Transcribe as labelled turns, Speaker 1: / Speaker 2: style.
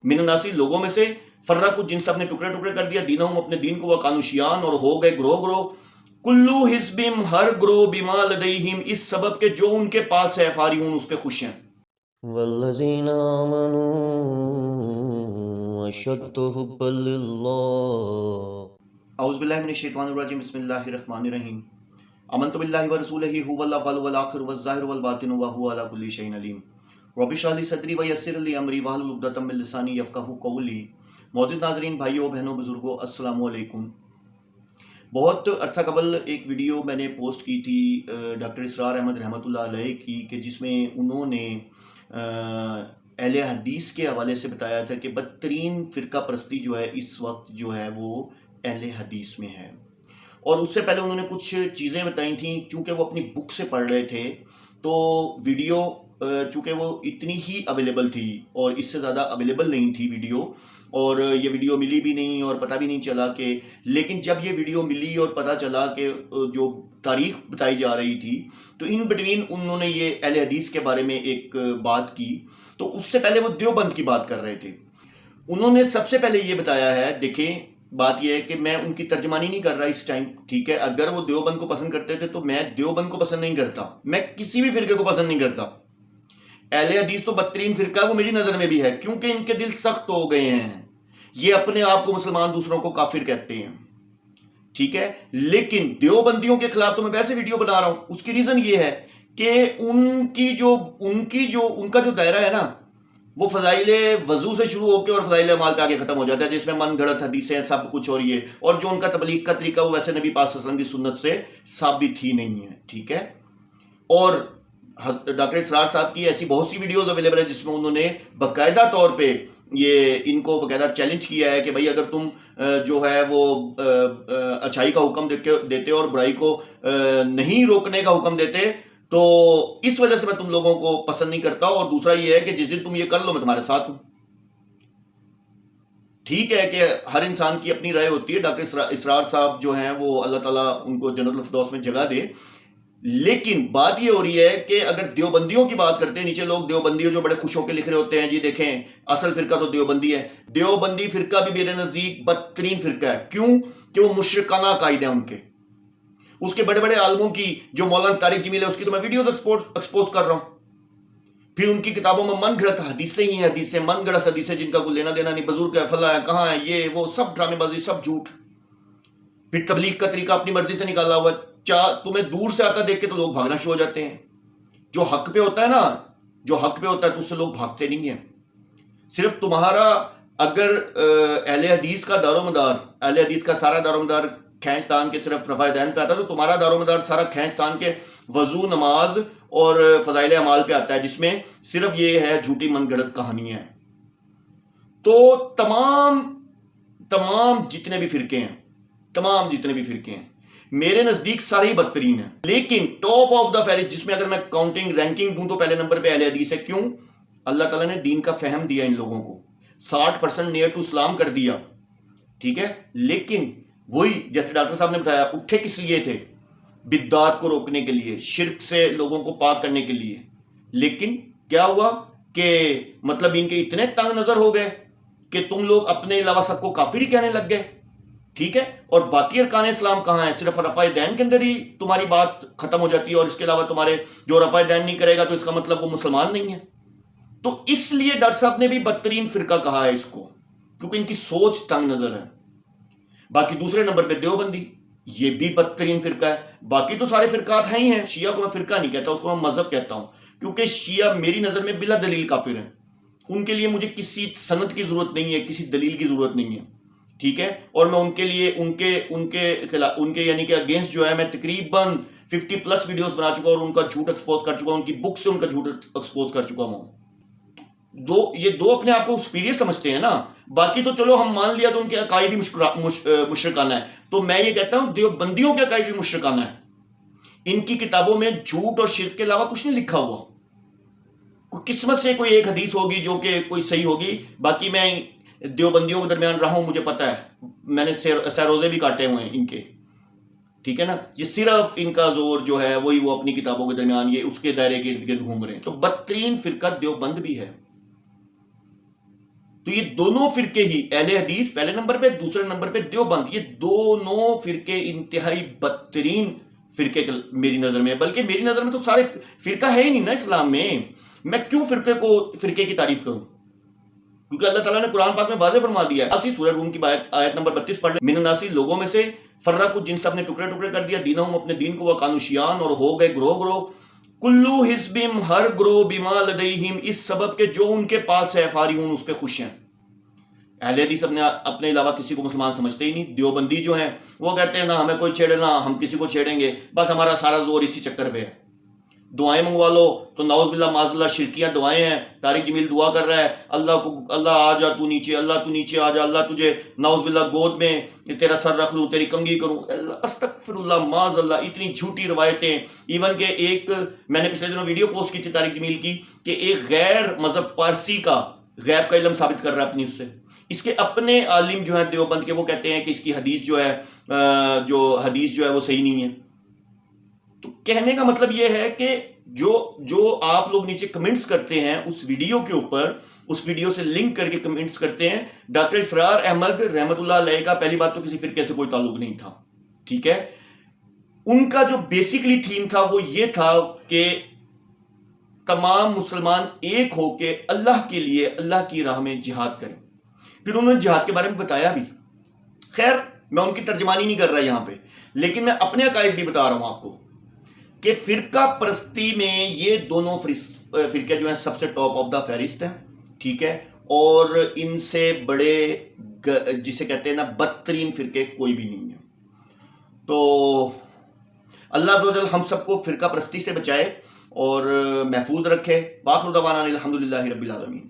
Speaker 1: मिनन्नासी लोगों में से फर्रकू जिनसे अपने टुकड़े टुकड़े कर दिया दीनहुम अपने दीन को वकानुशियान और हो गए ग्रोह ग्रोह कुल्लू हिस्बिम हर ग्रोह बिमा लदईहिम इस सबब के जो उनके पास है फारिहून उस पे खुश हैं
Speaker 2: वल्लज़ीना आमनू अशद्दु हुब्बन लिल्लाह
Speaker 1: औज़ु बिल्लाहि मिनश शैतानिर रजीम बिस्मिल्लाहिर रहमानिर रहीम अमनतु बिल्लाहि व रसूलिही हुवल अव्वल वल आखिर वज़ ज़ाहिर वल बातिन व हुवा अला कुल्लि शैइन अलीम रब्बि इश्रह ली सदरी व यस्सिर ली अमरी वहलुल उक़दतम मिन लिसानी यफ़क़हू क़ौली। मौजूद नाज़रीन, भाइयों बहनों बुजुर्गों, अस्सलामु अलैकुम। बहुत अरसा कबल एक वीडियो मैंने पोस्ट की थी डॉक्टर इसरार अहमद रहमतुल्लाह अलैह की कि जिसमें उन्होंने अहले हदीस के हवाले से बताया था कि बदतरीन फ़िरका परस्ती जो है इस वक्त जो है वो अहले हदीस में है। और उससे पहले उन्होंने कुछ चीज़ें बताई थी, चूँकि वो अपनी बुक से पढ़ रहे थे तो वीडियो चूँकि वो इतनी ही अवेलेबल थी और इससे ज़्यादा अवेलेबल नहीं थी वीडियो, और ये वीडियो मिली भी नहीं और पता भी नहीं चला कि, लेकिन जब ये वीडियो मिली और पता चला कि जो तारीख बताई जा रही थी तो इन बिटवीन उन्होंने ये अहले हदीस के बारे में एक बात की। तो उससे पहले वो देवबंद की बात कर रहे थे। उन्होंने सबसे पहले ये बताया है, देखें बात यह है कि मैं उनकी तर्जमानी नहीं कर रहा इस टाइम, ठीक है। अगर वो देवबंद को पसंद करते थे तो मैं देवबंद को पसंद नहीं करता, मैं किसी भी फिरके को पसंद नहीं करता। अहले हदीस तो बदतरीन फिरका वो मेरी नज़र में भी है, क्योंकि इनके दिल सख्त हो गए हैं। ये अपने आप को मुसलमान, दूसरों को काफिर कहते हैं, ठीक है। लेकिन देवबंदियों के खिलाफ तो मैं वैसे वीडियो बना रहा हूं। उसकी रीजन ये है कि उनका जो दायरा है ना वो फजाइले वजू से शुरू होकर और फजाइले अमाल पे आगे खत्म हो जाता है, जिसमें मन घड़त हदीसें सब कुछ। और जो उनका तबलीग का तरीका वो वैसे नबी पाक सल्लल्लाहु अलैहि वसल्लम की सुन्नत से साबित ही नहीं है, ठीक है। और डॉक्टर इसरार साहब की ऐसी बहुत सी वीडियोस अवेलेबल है जिसमें उन्होंने बाकायदा तौर पे ये इनको बाकायदा चैलेंज किया है कि भाई अगर तुम जो है वो अच्छाई का हुक्म देते और बुराई को नहीं रोकने का हुक्म देते तो इस वजह से मैं तुम लोगों को पसंद नहीं करता। और दूसरा ये है कि जिस दिन तुम ये कर लो मैं तुम्हारे साथ हूं। ठीक है कि हर इंसान की अपनी राय होती है। डॉक्टर इसरार साहब जो हैं वो अल्लाह ताला उनको जन्नतुल फिरदौस में जगह दे। लेकिन बात ये हो रही है कि अगर देवबंदियों की बात करते हैं, नीचे लोग देवबंदियों जो बड़े खुश होकर लिख रहे होते हैं, जी देखें असल फिरका तो देवबंदी है। देवबंदी फिरका भी मेरे नजदीक बदतरीन फिरका है। क्यों? कि वो मुशरिकाना कायदे हैं उनके। उसके बड़े बड़े आलमों की, जो मौलाना तारिक जमील है उसकी तो मैं वीडियोस एक्सपोज कर रहा हूं। फिर उनकी किताबों में मन गढ़त हदीसें ही हदीसें, मन गढ़त हदीसें जिनका कोई लेना देना नहीं, बुजुर्ग है, फला है, कहाँ है, ये वो सब ड्रामेबाजी, सब झूठ। फिर तबलीग का तरीका अपनी मर्जी से निकाला हुआ। तुम्हें दूर से आता देख के तो लोग भागना शुरू हो जाते हैं। जो हक पे होता है ना, जो हक पे होता है तो उससे लोग भागते नहीं है। सिर्फ तुम्हारा अगर अहले हदीस का दारोमदार, अहले हदीस का सारा दारोमदार खैंचतान के सिर्फ रफ़ाए दैन पे आता तो तुम्हारा दारोमदार सारा खैंचतान के वजू, नमाज और फजाइल अमाल पे आता है, जिसमें सिर्फ ये है झूठी मनगढ़ंत कहानियां हैं। तो तमाम जितने भी फिरके हैं मेरे नजदीक सारे ही बदतरीन हैं। लेकिन टॉप ऑफ द फेरिस्ट, जिसमें अगर मैं काउंटिंग रैंकिंग दूं तो पहले नंबर पे अहले हदीस है। क्यों? अल्लाह ताला ने दीन का फहम दिया इन लोगों को, 60% नियर टू इस्लाम कर दिया, ठीक है। लेकिन वही जैसे डॉक्टर साहब ने बताया, उठे किस लिए थे? बिद्दात को रोकने के लिए, शिर्क से लोगों को पाक करने के लिए। लेकिन क्या हुआ कि मतलब इनके इतने तंग नजर हो गए कि तुम लोग अपने अलावा सबको काफिर ही कहने लग गए, ठीक है। और बाकी अरकान इस्लाम कहां है? सिर्फ रफ़ाए दैन के अंदर ही तुम्हारी बात खत्म हो जाती है, और इसके अलावा तुम्हारे जो रफ़ाए दैन नहीं करेगा तो इसका मतलब वो मुसलमान नहीं है। तो इसलिए डॉक्टर साहब ने भी बदतरीन फिरका कहा है इसको, क्योंकि इनकी सोच तंग नजर है। बाकी दूसरे नंबर पे देवबंदी, ये भी बदतरीन फिरका है। बाकी तो सारे फिरकात हैं ही हैं। शिया को मैं फिरका नहीं कहता, उसको मैं मजहब कहता हूं, क्योंकि शिया मेरी नजर में बिला दलील काफिर है। उनके लिए मुझे किसी सनद की जरूरत नहीं है, किसी दलील की जरूरत नहीं है, ठीक है। और मैं उनके लिए उनके यानी कि अगेंस्ट जो है मैं तकरीबन 50+ वीडियोस बना चुका और उनका झूठ एक्सपोज कर चुका हूं, उनकी बुक से उनका झूठ एक्सपोज कर चुका हूं। ये दो अपने आप को सुपीरियर समझते हैं ना। बाकी तो चलो हम मान लिया तो उनके अकायदी मुशरिकाना है। तो मैं ये कहता हूं देवबंदियों के अकायदी मुशरिकाना है। इनकी किताबों में झूठ और शिर्क के अलावा कुछ नहीं लिखा हुआ। कोई किस्मत से कोई एक हदीस होगी जो कि कोई सही होगी। बाकी मैं देवबंदियों के दरमियान रहा हूं, मुझे पता है, मैंने सरोजे भी काटे हुए हैं इनके, ठीक है ना। ये सिर्फ इनका जोर जो है वही वो अपनी किताबों के दरमियान ये उसके दायरे के इर्द गिर्द घूम रहे हैं। तो बदतरीन फिरका देवबंद भी है। تو یہ دونوں فرقے ہی اہل حدیث پہلے نمبر پہ، دوسرے نمبر پہ دیوبند، یہ دونوں فرقے انتہائی بدترین فرقے میری نظر میں، بلکہ میری نظر میں تو سارے فرقہ ہے ہی نہیں نا اسلام میں کیوں فرقے کی تعریف کروں؟ کیونکہ اللہ تعالیٰ نے قرآن پاک میں واضح فرما دیا ہے. اسی سورہ روم کی آیت نمبر 32 پڑھ لیں. من الناس، لوگوں میں سے، فرقوا، جن سب نے ٹکڑے ٹکڑے کر دیا، دینہم، اپنے دین کو، وکانوا شیعاً، اور ہو گئے گروہ گروہ. کلو حزب، ہر گروہ، بما لدیہم، اس سبب کے جو ان کے پاس ہے، فارحون، اس پہ خوش ہیں. اہل حدیث اپنے علاوہ کسی کو مسلمان سمجھتے ہی نہیں. دیوبندی جو ہیں وہ کہتے ہیں نہ ہمیں کوئی چھیڑے نہ ہم کسی کو چھیڑیں گے، بس ہمارا سارا زور اسی چکر پہ ہے. دعائیں منگوا لو تو نعوذ باللہ معاذ اللہ شرکیاں دعائیں ہیں. طارق جمیل دعا کر رہا ہے اللہ آ جا تو نیچے، اللہ تو نیچے آ جا، اللہ تجھے نعوذ باللہ گود میں تیرا سر رکھ لوں، تیری کنگھی کروں. استغفر اللہ معاذ اللہ. اتنی جھوٹی روایتیں. ایون کہ ایک میں نے پچھلے دنوں ویڈیو پوسٹ کی تھی طارق جمیل کی کہ ایک غیر مذہب پارسی کا غیب کا علم ثابت کر رہا ہے اپنی اس سے. اس کے اپنے عالم جو ہیں دیوبند کے وہ کہتے ہیں کہ اس کی حدیث جو ہے وہ صحیح نہیں ہے. تو کہنے کا مطلب یہ ہے کہ جو آپ لوگ نیچے کمنٹس کرتے ہیں اس ویڈیو کے اوپر، اس ویڈیو سے لنک کر کے کمنٹس کرتے ہیں، ڈاکٹر اسرار احمد رحمت اللہ علیہ کا پہلی بات تو کسی فرقے سے کوئی تعلق نہیں تھا. ٹھیک ہے، ان کا جو بیسیکلی تھیم تھا وہ یہ تھا کہ تمام مسلمان ایک ہو کے اللہ کے لیے، اللہ کی راہ میں جہاد کریں. پھر انہوں نے جہاد کے بارے میں بتایا بھی. خیر میں ان کی ترجمانی نہیں کر رہا یہاں پہ، لیکن میں اپنے عقائد بھی بتا رہا ہوں آپ کو کہ فرقہ پرستی میں یہ دونوں فرقے جو ہیں سب سے ٹاپ آف دا فہرست ہیں. ٹھیک ہے، اور ان سے بڑے جسے کہتے ہیں نا بدترین فرقے کوئی بھی نہیں ہیں. تو اللہ عز و جل ہم سب کو فرقہ پرستی سے بچائے اور محفوظ رکھے. باخر دعوانا الحمدللہ رب العالمین.